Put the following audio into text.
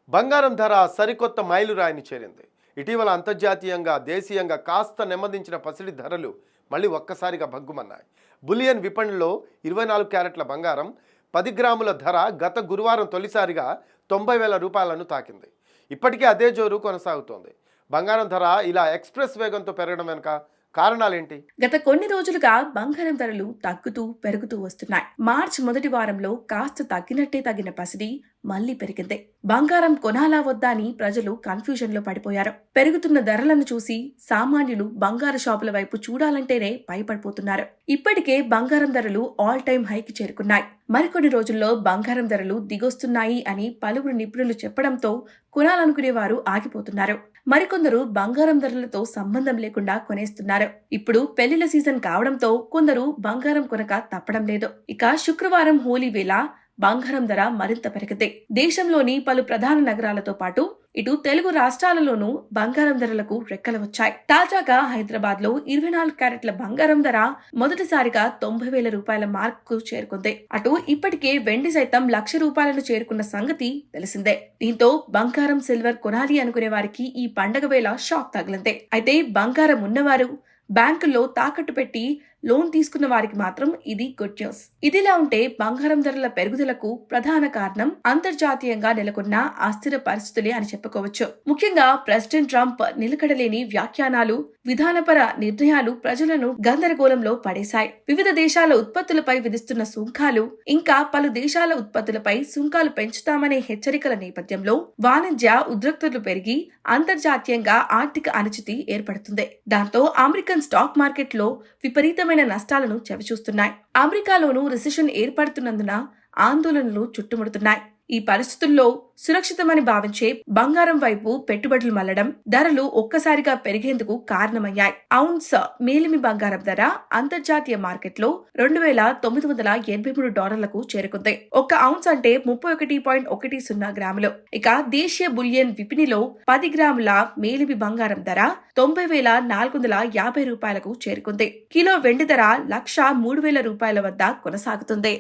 బంగారం ధర సరికొత్త మైలురాయిని చేరింది. ఇటీవల అంతర్జాతీయంగా దేశీయంగా కాస్త నెమ్మదించిన పసిడి ధరలు మళ్ళీ ఒక్కసారిగా భగ్గుమన్నాయి. బులియన్ విపణిలో 24 క్యారెట్ల బంగారం 10 గ్రాముల ధర గత గురువారం తొలిసారిగా 90,000 రూపాయలను తాకింది. ఇప్పటికే అదే జోరు కొనసాగుతోంది. బంగారం ధర ఇలా ఎక్స్ప్రెస్ వేగంతో పెరగడం వెనుక కారణాలేంటి? గత కొన్ని రోజులుగా బంగారం ధరలు తగ్గుతూ పెరుగుతూ వస్తున్నాయి. మార్చి మొదటి వారంలో కాస్త తగ్గిన పసిడి మళ్లీ పెరిగింది. బంగారం కొనాలా వద్దా అని ప్రజలు కన్ఫ్యూజన్ లో పడిపోయారు. పెరుగుతున్న ధరలను చూసి సామాన్యులు బంగారు షాపుల వైపు చూడాలంటేనే భయపడిపోతున్నారు. ఇప్పటికే బంగారం ధరలు ఆల్ టైమ్ హైకి చేరుకున్నాయి. మరికొన్ని రోజుల్లో బంగారం ధరలు దిగొస్తున్నాయి అని పలువురు నిపుణులు చెప్పడంతో కొనాలనుకునేవారు ఆగిపోతున్నారు. మరికొందరు బంగారం ధరలతో సంబంధం లేకుండా కొనేస్తున్నారు. ఇప్పుడు పెళ్లిళ్ల సీజన్ కావడంతో కొందరు బంగారం కొనక తప్పడం లేదు. ఇక శుక్రవారం హోలీ వేళ బంగారం ధర మరింత పెరిగింది. దేశంలోని పలు ప్రధాన నగరాలతో పాటు ఇటు తెలుగు రాష్ట్రాలలోనూ బంగారం ధరలకు రెక్కలు వచ్చాయి. తాజాగా హైదరాబాద్ లో 24 క్యారెట్ల బంగారం ధర మొదటిసారిగా 90,000 రూపాయల మార్క్ కు చేరుకుంది. అటు ఇప్పటికే వెండి సైతం ₹1,00,000 చేరుకున్న సంగతి తెలిసిందే. దీంతో బంగారం సిల్వర్ కొనాలి అనుకునే వారికి ఈ పండగ వేళ షాక్ తగిలింది. అయితే బంగారం ఉన్నవారు బ్యాంకుల్లో తాకట్టు పెట్టి లోన్ తీసుకున్న వారికి మాత్రం ఇది గుడ్ న్యూస్. ఇదిలా ఉంటే బంగారం ధరల పెరుగుదలకు ప్రధాన కారణం అంతర్జాతీయంగా నెలకొన్న అస్థిర పరిస్థితులే అని చెప్పుకోవచ్చు. ముఖ్యంగా ప్రెసిడెంట్ ట్రంప్ నిలకడలేని వ్యాఖ్యానాలు, విధానపర నిర్ణయాలు ప్రజలను గందరగోళంలో పడేశాయి. వివిధ దేశాల ఉత్పత్తులపై విధిస్తున్న సుంకాలు, ఇంకా పలు దేశాల ఉత్పత్తులపై సుంకాలు పెంచుతామనే హెచ్చరికల నేపథ్యంలో వాణిజ్య ఉద్రిక్తతలు పెరిగి అంతర్జాతీయంగా ఆర్థిక అనిశ్చితి ఏర్పడుతుంది. దాంతో అమెరికన్ స్టాక్ మార్కెట్ లో విపరీతమైన నష్టాలను చవిచూస్తున్నాయి. అమెరికాలోనూ రిసెషన్ ఏర్పడుతున్నందున ఆందోళనలు చుట్టుముడుతున్నాయి. ఈ పరిస్థితుల్లో సురక్షితమని భావించే బంగారం వైపు పెట్టుబడులు మళ్లడం ధరలు ఒక్కసారిగా పెరిగేందుకు కారణమయ్యాయి. ఔన్స్ మేలిమి బంగారం ధర అంతర్జాతీయ మార్కెట్లో $2,983 చేరుకుంది. 1 ఔన్స్ అంటే 31.10 గ్రాములు. ఇక దేశీయ బులియన్ విపణిలో 10 గ్రాముల మేలిమి బంగారం ధర $90,450 చేరుకుంది. కిలో వెండి ధర ₹103,000 వద్ద కొనసాగుతుంది.